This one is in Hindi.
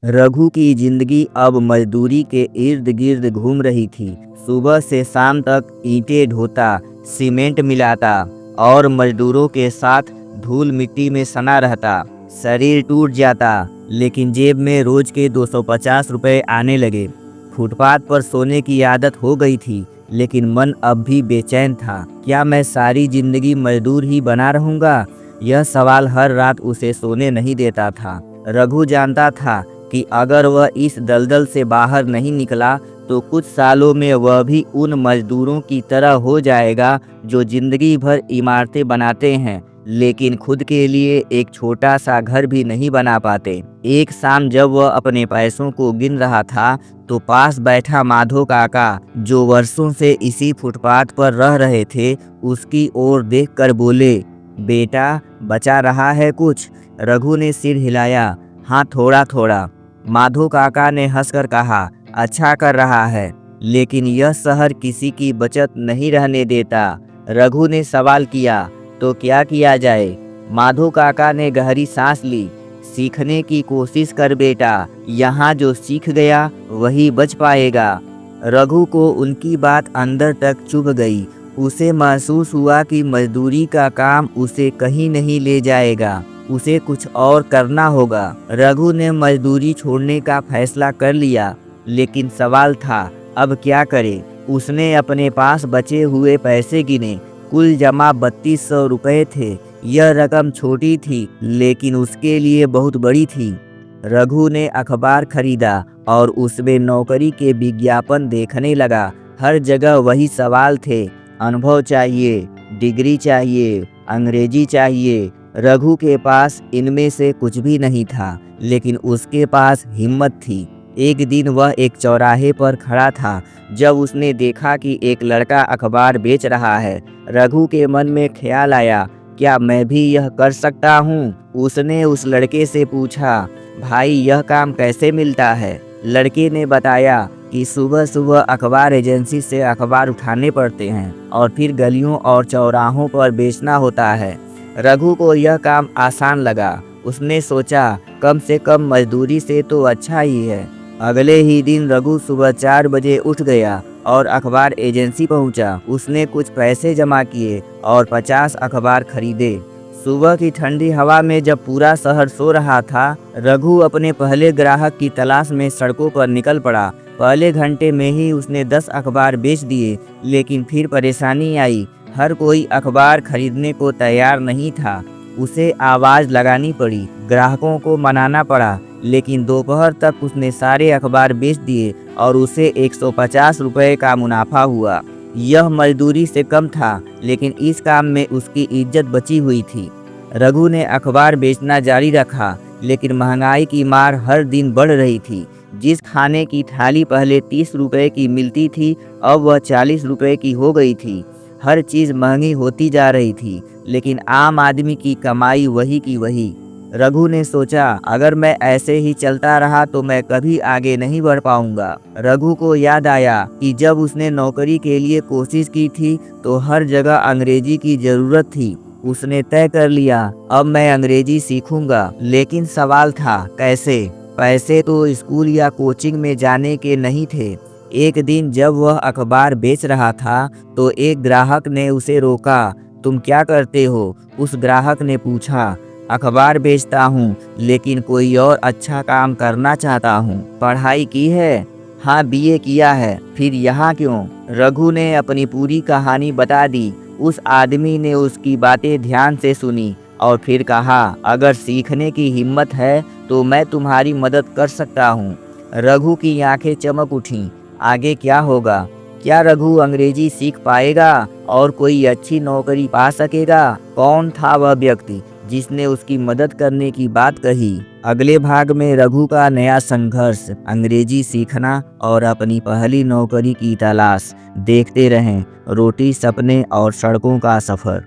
रघु की जिंदगी अब मजदूरी के इर्द गिर्द घूम रही थी। सुबह से शाम तक ईंटें ढोता, सीमेंट मिलाता और मजदूरों के साथ धूल मिट्टी में सना रहता। शरीर टूट जाता, लेकिन जेब में रोज के 250 रुपए आने लगे। फुटपाथ पर सोने की आदत हो गई थी, लेकिन मन अब भी बेचैन था। क्या मैं सारी जिंदगी मजदूर ही बना रहूंगा? यह सवाल हर रात उसे सोने नहीं देता था। रघु जानता था कि अगर वह इस दलदल से बाहर नहीं निकला तो कुछ सालों में वह भी उन मजदूरों की तरह हो जाएगा जो जिंदगी भर इमारतें बनाते हैं, लेकिन खुद के लिए एक छोटा सा घर भी नहीं बना पाते। एक शाम जब वह अपने पैसों को गिन रहा था तो पास बैठा माधो काका, जो वर्षों से इसी फुटपाथ पर रह रहे थे, उसकी ओर देखकर बोले, बेटा, बचा रहा है कुछ? रघु ने सिर हिलाया, हाँ, थोड़ा थोड़ा। माधो काका ने हंसकर कहा, अच्छा कर रहा है, लेकिन यह शहर किसी की बचत नहीं रहने देता। रघु ने सवाल किया, तो क्या किया जाए? माधो काका ने गहरी सांस ली, सीखने की कोशिश कर बेटा, यहाँ जो सीख गया वही बच पाएगा। रघु को उनकी बात अंदर तक चुभ गई। उसे महसूस हुआ कि मजदूरी का काम उसे कहीं नहीं ले जाएगा, उसे कुछ और करना होगा। रघु ने मजदूरी छोड़ने का फैसला कर लिया, लेकिन सवाल था, अब क्या करे? उसने अपने पास बचे हुए पैसे गिने। कुल जमा 3200 रुपए थे। यह रकम छोटी थी, लेकिन उसके लिए बहुत बड़ी थी। रघु ने अखबार खरीदा और उसमें नौकरी के विज्ञापन देखने लगा। हर जगह वही सवाल थे, अनुभव चाहिए, डिग्री चाहिए, अंग्रेजी चाहिए। रघु के पास इनमें से कुछ भी नहीं था, लेकिन उसके पास हिम्मत थी। एक दिन वह एक चौराहे पर खड़ा था जब उसने देखा कि एक लड़का अखबार बेच रहा है। रघु के मन में ख्याल आया, क्या मैं भी यह कर सकता हूँ? उसने उस लड़के से पूछा, भाई, यह काम कैसे मिलता है? लड़के ने बताया कि सुबह सुबह अखबार एजेंसी से अखबार उठाने पड़ते हैं और फिर गलियों और चौराहों पर बेचना होता है। रघु को यह काम आसान लगा। उसने सोचा, कम से कम मजदूरी से तो अच्छा ही है। अगले ही दिन रघु सुबह 4 बजे उठ गया और अखबार एजेंसी पहुंचा। उसने कुछ पैसे जमा किए और 50 अखबार खरीदे। सुबह की ठंडी हवा में जब पूरा शहर सो रहा था, रघु अपने पहले ग्राहक की तलाश में सड़कों पर निकल पड़ा। पहले घंटे में ही उसने 10 अखबार बेच दिए, लेकिन फिर परेशानी आई। हर कोई अखबार खरीदने को तैयार नहीं था। उसे आवाज़ लगानी पड़ी, ग्राहकों को मनाना पड़ा, लेकिन दोपहर तक उसने सारे अखबार बेच दिए और उसे 150 रुपये का मुनाफा हुआ। यह मजदूरी से कम था, लेकिन इस काम में उसकी इज्जत बची हुई थी। रघु ने अखबार बेचना जारी रखा, लेकिन महंगाई की मार हर दिन बढ़ रही थी। जिस खाने की थाली पहले 30 रुपये की मिलती थी, अब वह 40 रुपये की हो गई थी। हर चीज़ महंगी होती जा रही थी, लेकिन आम आदमी की कमाई वही की वही। रघु ने सोचा, अगर मैं ऐसे ही चलता रहा तो मैं कभी आगे नहीं बढ़ पाऊंगा। रघु को याद आया कि जब उसने नौकरी के लिए कोशिश की थी तो हर जगह अंग्रेजी की जरूरत थी। उसने तय कर लिया, अब मैं अंग्रेजी सीखूंगा, लेकिन सवाल था, कैसे? पैसे तो स्कूल या कोचिंग में जाने के नहीं थे। एक दिन जब वह अखबार बेच रहा था तो एक ग्राहक ने उसे रोका, तुम क्या करते हो? उस ग्राहक ने पूछा, अखबार बेचता हूँ, लेकिन कोई और अच्छा काम करना चाहता हूँ। पढ़ाई की है? हाँ, बीए किया है। फिर यहाँ क्यों? रघु ने अपनी पूरी कहानी बता दी। उस आदमी ने उसकी बातें ध्यान से सुनी और फिर कहा, अगर सीखने की हिम्मत है तो मैं तुम्हारी मदद कर सकता हूँ। रघु की आंखें चमक उठीं। आगे क्या होगा? क्या रघु अंग्रेजी सीख पाएगा और कोई अच्छी नौकरी पा सकेगा? कौन था वह व्यक्ति जिसने उसकी मदद करने की बात कही? अगले भाग में रघु का नया संघर्ष, अंग्रेजी सीखना और अपनी पहली नौकरी की तलाश। देखते रहें रोटी, सपने और सड़कों का सफर।